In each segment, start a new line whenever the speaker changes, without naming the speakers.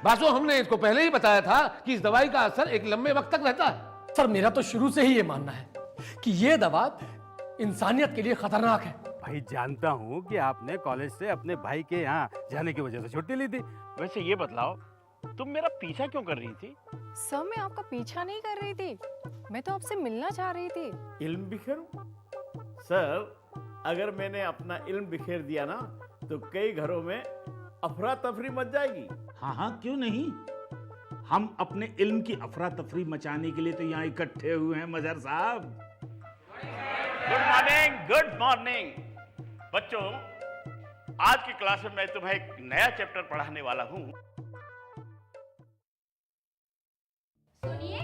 बासु, हमने इसको पहले ही बताया था कि इस दवाई का असर एक लंबे वक्त तक रहता है।
सर मेरा तो शुरू से ही ये मानना है कि ये दवा इंसानियत के लिए खतरनाक है।
भाई जानता हूँ कि आपने कॉलेज से अपने भाई के यहाँ जाने की वजह से छुट्टी ली थी।
वैसे ये बतलाओ, तुम मेरा पीछा क्यों कर रही थी?
सर मैं आपका पीछा नहीं कर रही थी, मैं तो आपसे मिलना चाह रही थी।
इल्म बिखेरूं? सर, अगर मैंने अपना इल्म बिखेर दिया ना तो कई घरों में अफरा तफरी मच जाएगी।
हाँ हाँ, क्यों नहीं। हम अपने इल्म की अफरा तफरी मचाने के लिए तो यहाँ इकट्ठे हुए हैं मजहर साहब। गुड मॉर्निंग, गुड मॉर्निंग बच्चों। आज की क्लास में मैं तुम्हें एक नया चैप्टर पढ़ाने वाला हूँ।
सुनिए,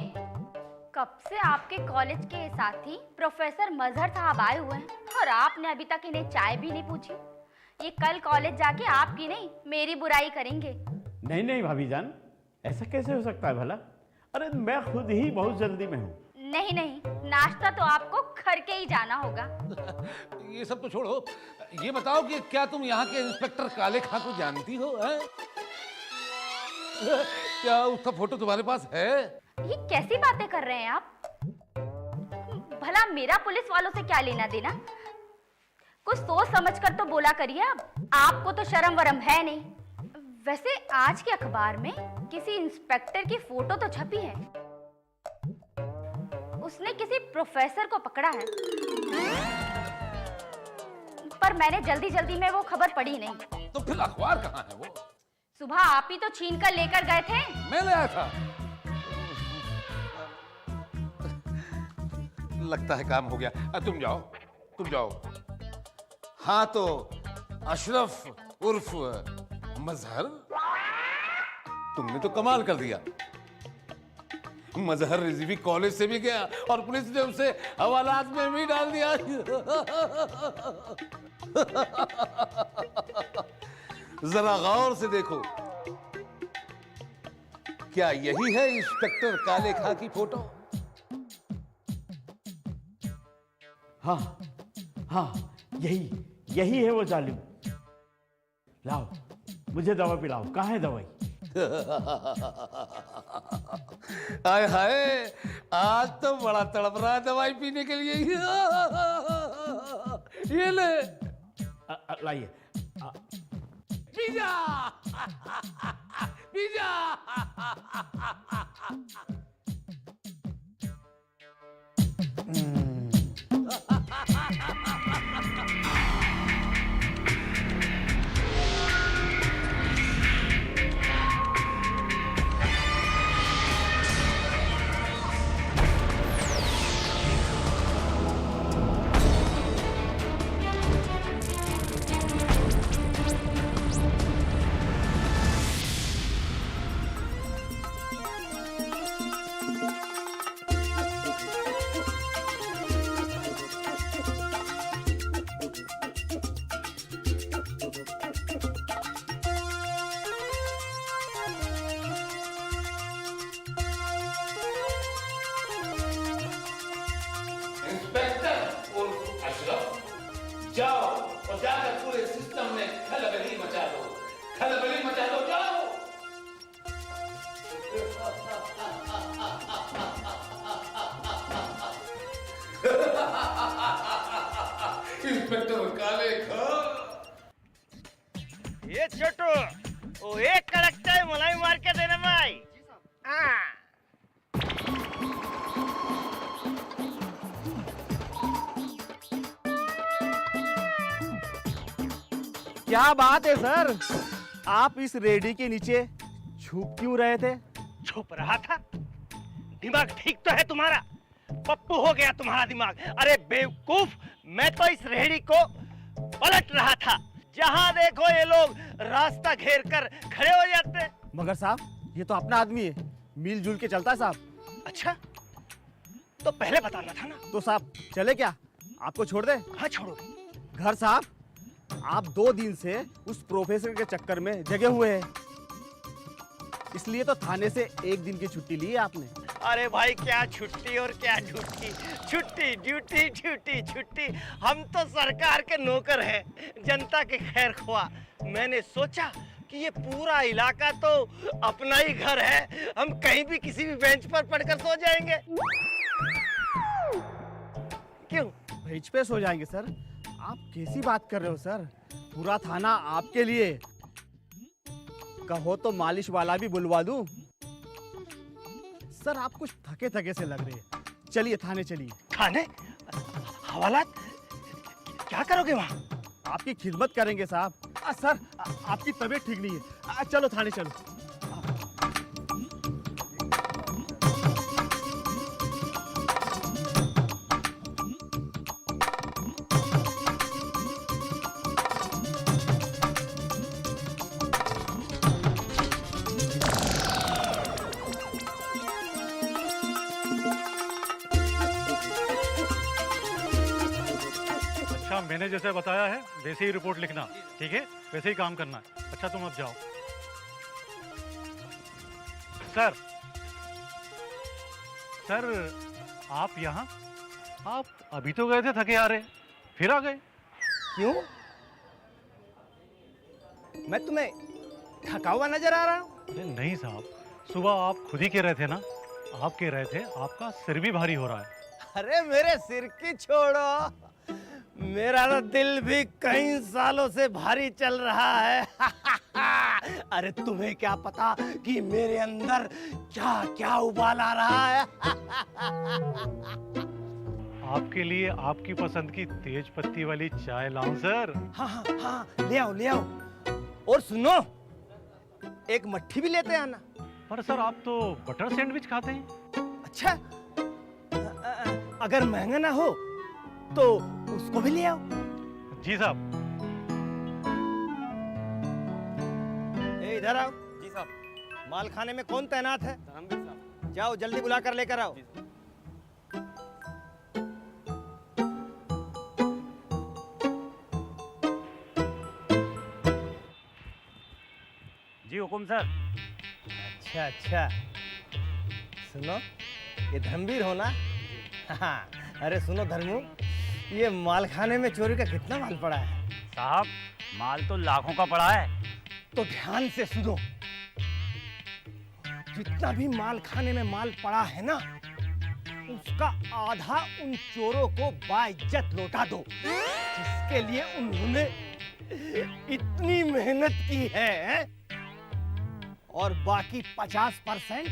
कब से आपके कॉलेज के साथी प्रोफेसर मजहर साहब आए हुए हैं और आपने अभी तक इन्हें चाय भी नहीं पूछी। ये कल कॉलेज जाके आपकी नहीं मेरी बुराई करेंगे।
नहीं नहीं भाभी जान, ऐसा कैसे हो सकता है भला? अरे मैं खुद ही बहुत जल्दी में हूँ।
नहीं नहीं, नाश्ता तो आपको करके ही जाना होगा।
ये सब तो छोड़ो, ये बताओ कि क्या तुम यहाँ के इंस्पेक्टर काले खां को जानती हो? क्या उसका फोटो तुम्हारे पास है?
ये कैसी बातें कर रहे हैं आप? भला मेरा पुलिस वालों से क्या लेना देना? कुछ सोच समझ कर तो बोला करिए। अब आपको तो शर्म वरम है नहीं। वैसे आज के अखबार में किसी इंस्पेक्टर की फोटो तो छपी है, उसने किसी प्रोफेसर को पकड़ा है, पर मैंने जल्दी जल्दी में वो खबर पढ़ी नहीं।
तो फिर अखबार कहाँ है वो?
सुबह आप ही तो छीन कर लेकर गए थे।
मैं लाया था। लगता है काम हो गया। तुम जाओ, तुम जाओ। हाँ तो अशरफ उर्फ मजहर, तुमने तो कमाल कर दिया। मजहर रिजवी कॉलेज से भी गया और पुलिस ने उसे हवालात में भी डाल दिया। जरा गौर से देखो, क्या यही है इंस्पेक्टर काले खां की फोटो?
हाँ हाँ, यही है वो जालिम। लाओ, मुझे दवा पिलाओ। कहाँ है दवाई?
हाय हाय, आज तो बड़ा तड़प रहा है दवाई पीने के लिए। ये ले,
लाइए।
Pizza, pizza. इंस्पेक्टर उर्फ अशरफ, जाओ और जाकर पूरे सिस्टम में खलबली मचा दो। खलबली मचा दो, जाओ। इंस्पेक्टर काले खां।
ये छोटू, वो एक कड़कता है मलाई मार के देना भाई। हाँ।
क्या बात है सर, आप इस रेडी के नीचे छुप क्यों रहे थे?
छुप रहा था? दिमाग ठीक तो है तुम्हारा? पप्पू हो गया तुम्हारा दिमाग। अरे बेवकूफ, मैं तो इस रेहड़ी को पलट रहा था। जहां देखो ये लोग रास्ता घेर कर खड़े हो जाते।
मगर साहब, ये तो अपना आदमी है, मिलजुल के चलता है साहब।
अच्छा, तो पहले बताना था ना।
तो साहब चले क्या, आपको छोड़ दे?
हाँ छोड़ो।
घर साहब, आप 2 दिन से उस प्रोफेसर के चक्कर में जगे हुए हैं, इसलिए तो थाने से 1 दिन की छुट्टी ली है आपने।
अरे भाई, क्या छुट्टी और क्या ड्यूटी। छुट्टी ड्यूटी ड्यूटी छुट्टी। हम तो सरकार के नौकर हैं, जनता के खैर ख्वाह। मैंने सोचा कि ये पूरा इलाका तो अपना ही घर है, हम कहीं भी किसी भी बेंच पर पड़कर सो जाएंगे। क्यों?
बेंच पे सो जाएंगे सर? आप कैसी बात कर रहे हो सर? पूरा थाना आपके लिए। कहो तो मालिश वाला भी बुलवा दूं। सर आप कुछ थके थके से लग रहे हैं, चलिए थाने चलिए।
थाने? हवालात? क्या करोगे वहां?
आपकी खिदमत करेंगे साहब। सर आपकी तबीयत ठीक नहीं है, चलो थाने चलो।
अच्छा, मैंने जैसे बताया है वैसे ही रिपोर्ट लिखना, ठीक है? वैसे ही काम करना है। अच्छा, तुम अब जाओ। सर, सर आप यहाँ? आप अभी तो गए थे थके आ रहे, फिर आ गए?
क्यों? मैं तुम्हें थका हुआ नजर आ रहा हूँ?
अरे नहीं साहब, सुबह आप खुद ही कह रहे थे ना, आप कह रहे थे आपका सिर भी भारी हो रहा है।
अरे मेरे सिर की छोड़ो, मेरा तो दिल भी कई सालों से भारी चल रहा है। अरे तुम्हें क्या पता कि मेरे अंदर क्या क्या उबाल आ रहा है।
आपके लिए आपकी पसंद की तेज पत्ती वाली चाय लाऊं सर?
हाँ हाँ हाँ, ले आओ ले आओ। और सुनो, एक मट्ठी भी लेते आना।
पर सर आप तो बटर सैंडविच खाते हैं।
अच्छा, अगर महंगा ना हो तो उसको भी ले आओ।
जी साहब।
इधर आओ। जी साहब। माल खाने में कौन तैनात है? धर्मवीर साहब। जाओ जल्दी बुला कर लेकर आओ।
जी हुकुम सर।
अच्छा अच्छा, सुनो, ये धर्मवीर हो ना? हाँ, अरे सुनो धर्मू, ये माल खाने में चोरी का कितना माल पड़ा है?
साहब माल तो लाखों का पड़ा है।
तो ध्यान से सुनो, जितना भी माल खाने में माल पड़ा है ना, उसका आधा उन चोरों को बाइज्जत लौटा दो, जिसके लिए उन्होंने इतनी मेहनत की है। और बाकी 50%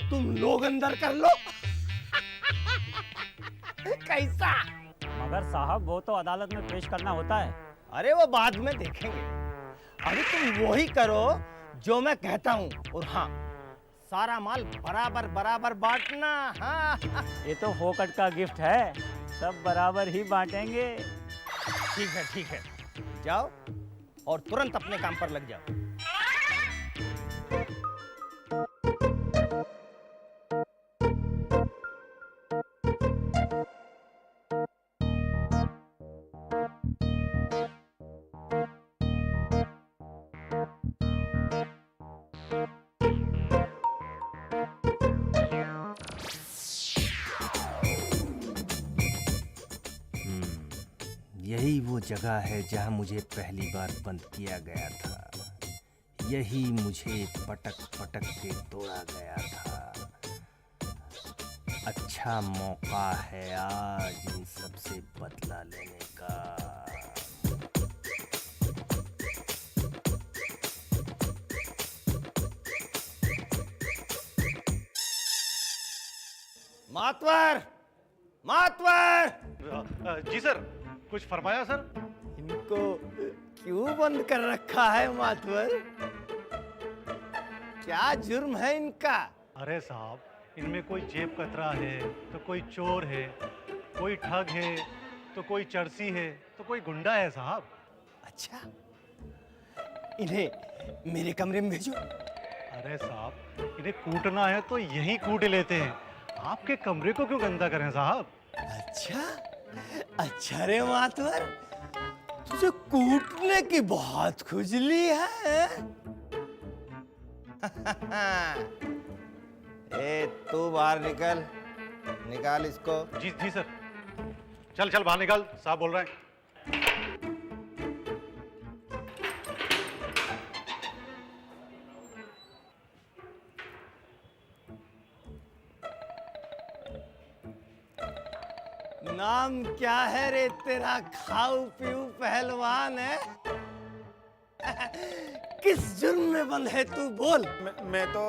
तुम लोग अंदर कर लो। कैसा?
मगर साहब वो तो अदालत में पेश करना होता है।
अरे वो बाद में देखेंगे, अभी तुम वही करो जो मैं कहता हूँ। और हाँ, सारा माल बराबर बराबर बांटना। हाँ
ये तो फोकट का गिफ्ट है, सब बराबर ही बांटेंगे।
ठीक है ठीक है, जाओ और तुरंत अपने काम पर लग जाओ।
यही वो जगह है जहां मुझे पहली बार बंद किया गया था। यही मुझे पटक पटक के तोड़ा गया था। अच्छा मौका है आज इन सबसे बदला लेने का।
मातवर, मातवर!
जी सर, कुछ फरमाया सर?
इनको क्यों बंद कर रखा है मातवर? क्या जुर्म है इनका?
अरे साहब, इनमें कोई जेब कतरा है तो कोई चोर है, कोई ठग है तो कोई चरसी है तो कोई गुंडा है साहब।
अच्छा, इन्हें मेरे कमरे में भेजो।
अरे साहब, इन्हें कूटना है तो यहीं कूट लेते हैं, आपके कमरे को क्यों गंदा करें साहब?
अच्छा अच्छा रे मातवर, तुझे कूटने की बहुत खुजली है। ए तू बाहर निकल, निकाल इसको।
जी जी सर। चल चल बाहर निकाल, साहब बोल रहे हैं।
नाम क्या है रे तेरा खाऊ पीऊ पहलवान है? किस जुर्म में बंद है तू बोल।
मैं तो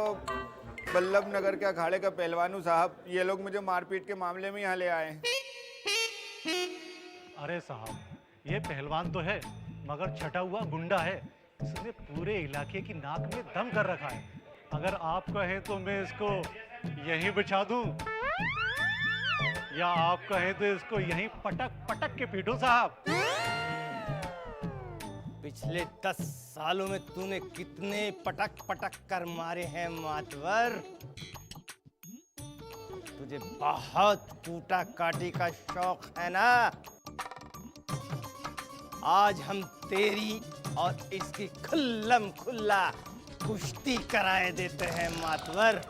बल्लभ नगर के अखाड़े का पहलवान हूँ साहब। ये लोग मुझे मारपीट के मामले में यहाँ ले आए हैं।
अरे साहब, ये पहलवान तो है मगर छटा हुआ गुंडा है। इसने पूरे इलाके की नाक में दम कर रखा है। अगर आप कहें तो मैं इसको यहीं बिछा दूं, या आप कहें तो इसको यहीं पटक पटक के पीटूं साहब।
पिछले 10 सालों में तूने कितने पटक पटक कर मारे हैं मातवर? तुझे बहुत कूटा काटी का शौक है ना? आज हम तेरी और इसकी खुल्लम खुल्ला कुश्ती कराए देते हैं मातवर।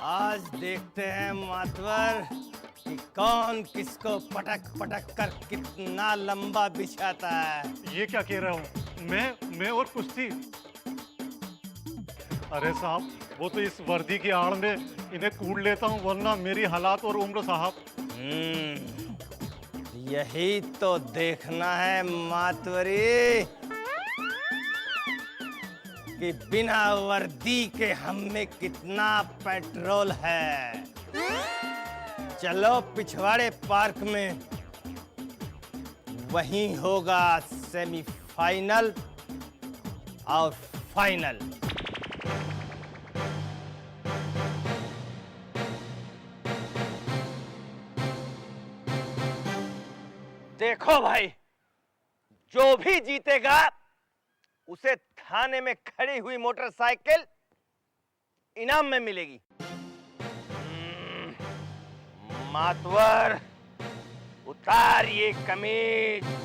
आज देखते हैं मातवर कि कौन किसको पटक पटक कर कितना लंबा बिछाता है।
ये क्या कह रहा हूँ मैं और कुश्ती? अरे साहब, वो तो इस वर्दी की आड़ में इन्हें कूट लेता हूँ, वरना मेरी हालात और उम्र साहब।
यही तो देखना है मातवरी कि बिना वर्दी के हम में कितना पेट्रोल है। चलो पिछवाड़े पार्क में, वहीं होगा सेमीफाइनल और फाइनल। देखो भाई, जो भी जीतेगा उसे थाने में खड़ी हुई मोटरसाइकिल इनाम में मिलेगी। मातवर, उतार ये कमीज।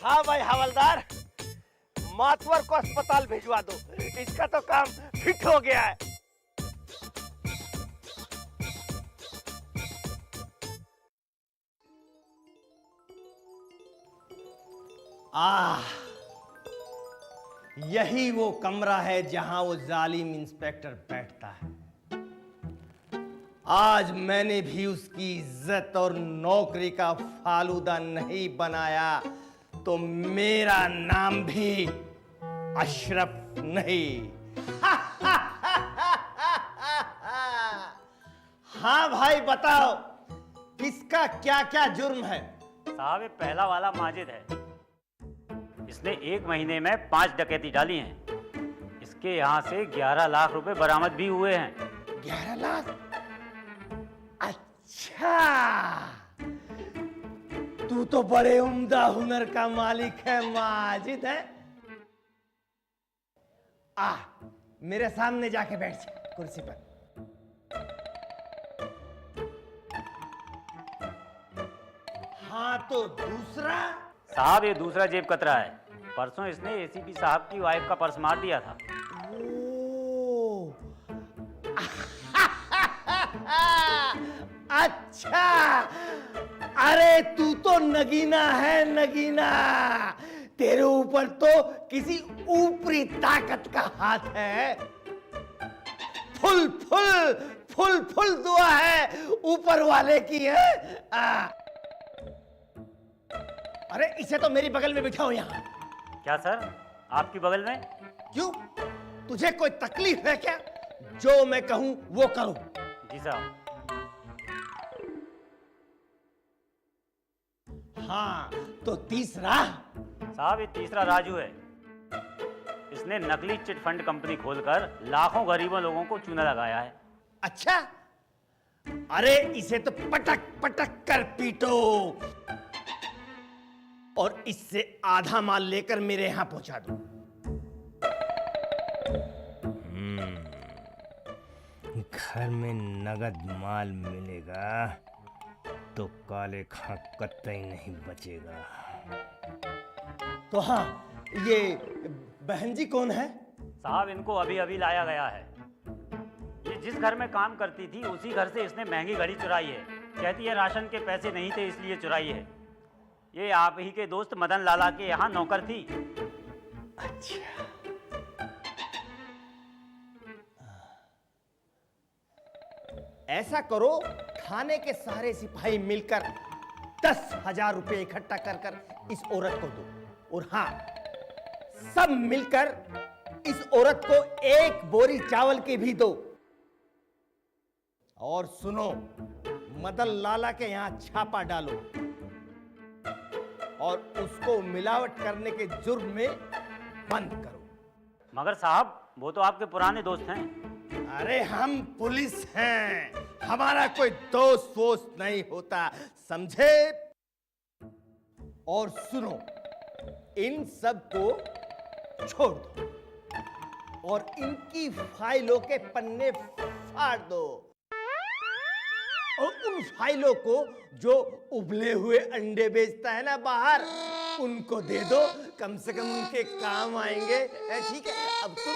हाँ भाई हवलदार, मातवर को अस्पताल भिजवा दो। इसका तो काम फिट हो गया है। यही वो कमरा है जहां वो जालिम इंस्पेक्टर बैठता है। आज मैंने भी उसकी इज्जत और नौकरी का फालूदा नहीं बनाया तो मेरा नाम भी अशरफ नहीं। हाँ भाई बताओ, किसका क्या क्या जुर्म है?
साहब ये पहला वाला माजिद है। इसने 1 महीने में 5 डकैती डाली हैं। इसके यहाँ से 11 लाख रुपए बरामद भी हुए हैं।
11 लाख? अच्छा, तू तो बड़े उम्दा हुनर का मालिक है माजिद है। मेरे सामने जाके बैठ जा कुर्सी पर। हाँ तो दूसरा?
साहब ये दूसरा जेब कतरा है। परसों इसने एसीपी साहब की वाइफ का पर्स मार दिया था।
अच्छा, अरे तू तो नगीना है नगीना। तेरे ऊपर तो किसी ऊपरी ताकत का हाथ है। फुल फुल फुल फुल दुआ है ऊपर वाले की है। अरे इसे तो मेरी बगल में बिठाओ यहाँ।
क्या सर, आपकी बगल में?
क्यों, तुझे कोई तकलीफ है क्या? जो मैं कहूं वो करो।
जी साहब।
हाँ, तो तीसरा?
साहब ये तीसरा राजू है। इसने नकली चिट फंड कंपनी खोलकर लाखों गरीबों लोगों को चूना लगाया है।
अच्छा, अरे इसे तो पटक पटक कर पीटो और इससे आधा माल लेकर मेरे यहां पहुंचा दो।
घर में नगद माल मिलेगा तो काले खां कतई नहीं बचेगा।
तो हाँ, ये बहन जी कौन है?
साहब इनको अभी अभी लाया गया है। ये जिस घर में काम करती थी उसी घर से इसने महंगी घड़ी चुराई है। कहती है राशन के पैसे नहीं थे इसलिए चुराई है। ये आप ही के दोस्त मदन लाला के यहाँ नौकर थी।
अच्छा, ऐसा करो, थाने के सारे सिपाही मिलकर 10,000 रुपए इकट्ठा कर कर इस औरत को दो। और हाँ, सब मिलकर इस औरत को 1 बोरी चावल की भी दो। और सुनो, मदन लाला के यहां छापा डालो और उसको मिलावट करने के जुर्म में बंद करो।
मगर साहब वो तो आपके पुराने दोस्त हैं।
अरे हम पुलिस हैं, हमारा कोई दोस्त वोस्त नहीं होता, समझे? और सुनो, इन सब को छोड़ दो और इनकी फाइलों के पन्ने फाड़ दो और उन फाइलों को जो उबले हुए अंडे बेचता है ना बाहर, उनको दे दो, कम से कम उनके काम आएंगे। ठीक है, अब तुम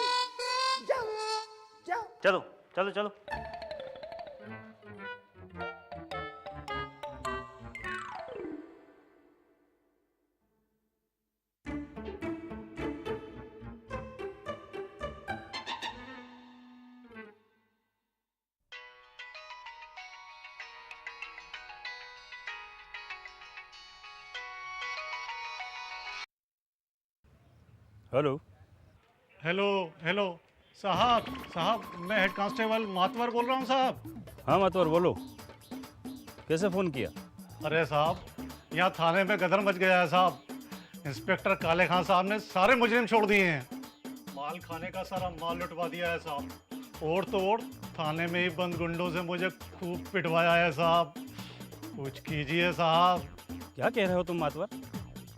जाओ जाओ।
चलो चलो चलो।
हेलो हेलो हेलो साहब, मैं हेड कांस्टेबल मातवर बोल रहा हूँ साहब।
हाँ मातवर बोलो, कैसे फ़ोन किया?
अरे साहब, यहाँ थाने में गदर मच गया है साहब। इंस्पेक्टर काले खान साहब ने सारे मुजरिम छोड़ दिए हैं। माल खाने का सारा माल लुटवा दिया है साहब। और तो और थाने में ही बंद गुंडों से मुझे खूब पिटवाया है साहब। कुछ कीजिए साहब।
क्या कह रहे हो तुम मातवर?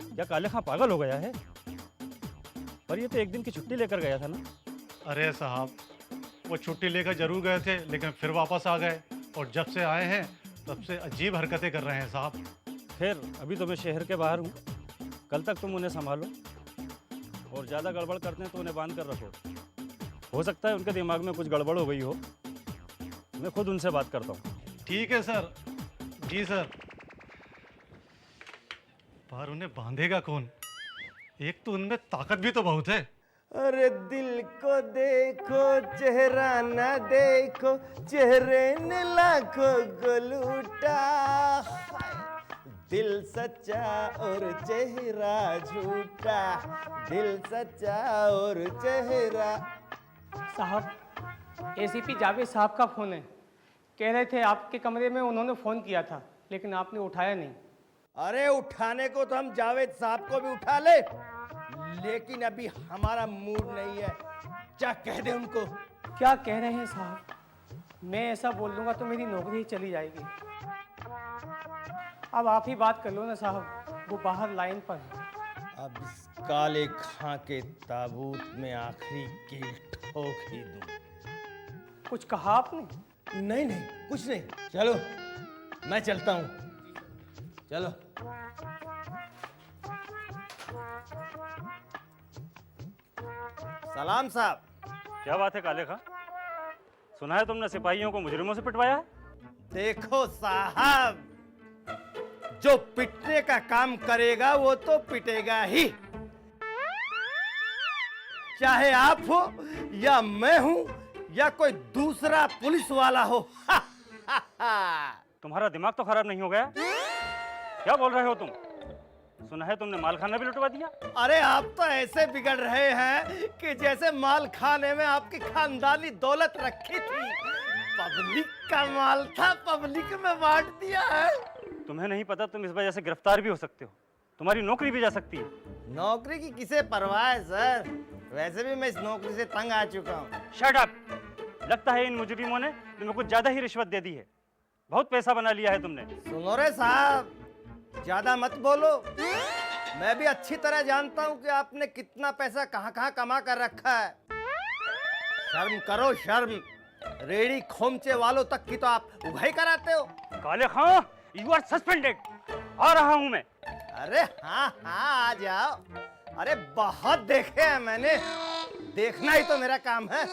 क्या काले खां पागल हो गया है? पर ये तो एक दिन की छुट्टी लेकर गया था ना।
अरे साहब, वो छुट्टी लेकर जरूर गए थे, लेकिन फिर वापस आ गए और जब से आए हैं तब से अजीब हरकतें कर रहे हैं साहब।
खैर अभी तो मैं शहर के बाहर हूँ, कल तक तुम उन्हें संभालो और ज़्यादा गड़बड़ करते हैं तो उन्हें बांध कर रखो। हो सकता है उनके दिमाग में कुछ गड़बड़ हो गई हो। मैं खुद उनसे बात करता हूँ।
ठीक है सर। जी सर। पर उन्हें बांधेगा कौन? एक तो उनमें ताकत भी तो बहुत है।
अरे दिल को देखो चेहरा ना देखो, चेहरे ने लाखों को लूटा। दिल सच्चा और चेहरा झूठा, दिल सच्चा और चेहरा।
साहब, एसीपी जावेद साहब का फ़ोन है। कह रहे थे आपके कमरे में उन्होंने फ़ोन किया था, लेकिन आपने उठाया नहीं।
अरे उठाने को तो हम जावेद साहब को भी उठा ले, लेकिन अभी हमारा मूड नहीं है। क्या कह दे उनको?
क्या कह रहे हैं साहब? मैं ऐसा बोल दूंगा तो मेरी नौकरी ही चली जाएगी। अब आप ही बात कर लो ना साहब, वो बाहर लाइन पर है।
अब इस काले खां के ताबूत में आखिरी कील ठोक ही दूं।
कुछ कहा आपने?
नहीं नहीं, कुछ नहीं। चलो मैं चलता हूँ। चलो। सलाम साहब।
क्या बात है काले खां? सुना है तुमने सिपाहियों को मुजरिमों से पिटवाया है?
देखो साहब, जो पिटने का काम करेगा वो तो पिटेगा ही, चाहे आप हो या मैं हूं या कोई दूसरा पुलिस वाला हो।
तुम्हारा दिमाग तो खराब नहीं हो गया? क्या बोल रहे हो तुम? सुना है तुमने मालखाना भी लुटवा दिया।
अरे आप तो ऐसे बिगड़ रहे हैं कि जैसे माल खाने में आपकी खानदानी दौलत रखी थी। पब्लिक का माल था, पब्लिक में बांट दिया है।
तुम्हें नहीं पता तुम इस वजह से गिरफ्तार भी हो सकते हो, तुम्हारी नौकरी भी जा सकती है।
नौकरी की किसे परवाह है सर, वैसे भी मैं इस नौकरी से तंग आ चुका हूँ।
Shut up! लगता है इन मुजरिमों ने तुम्हें कुछ ज्यादा ही रिश्वत दे दी है, बहुत पैसा बना लिया है तुमने।
सुनो रे साहब, ज्यादा मत बोलो। मैं भी अच्छी तरह जानता हूँ कि आपने कितना पैसा कहाँ कहाँ कमा कर रखा है। शर्म करो शर्म, रेडी खोमचे वालों तक की तो आप उगाई कराते हो।
काले खां, यू आर सस्पेंडेड। आ रहा हूँ मैं।
अरे हाँ हाँ आ जाओ। अरे बहुत देखे हैं मैंने, देखना ही तो मेरा काम है।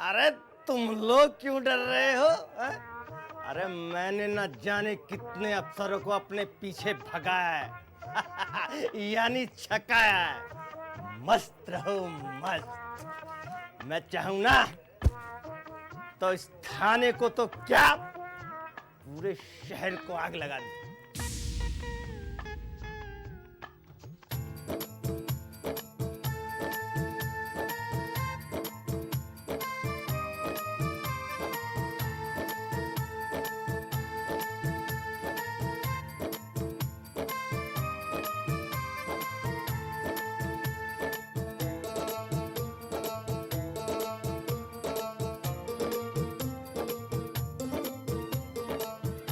अरे तुम लोग क्यों डर रहे हो है? अरे मैंने न जाने कितने अफसरों को अपने पीछे भगाया है यानी छकाया है। मस्त रहो मस्त। मैं चाहूं ना तो इस थाने को तो क्या पूरे शहर को आग लगा दूं।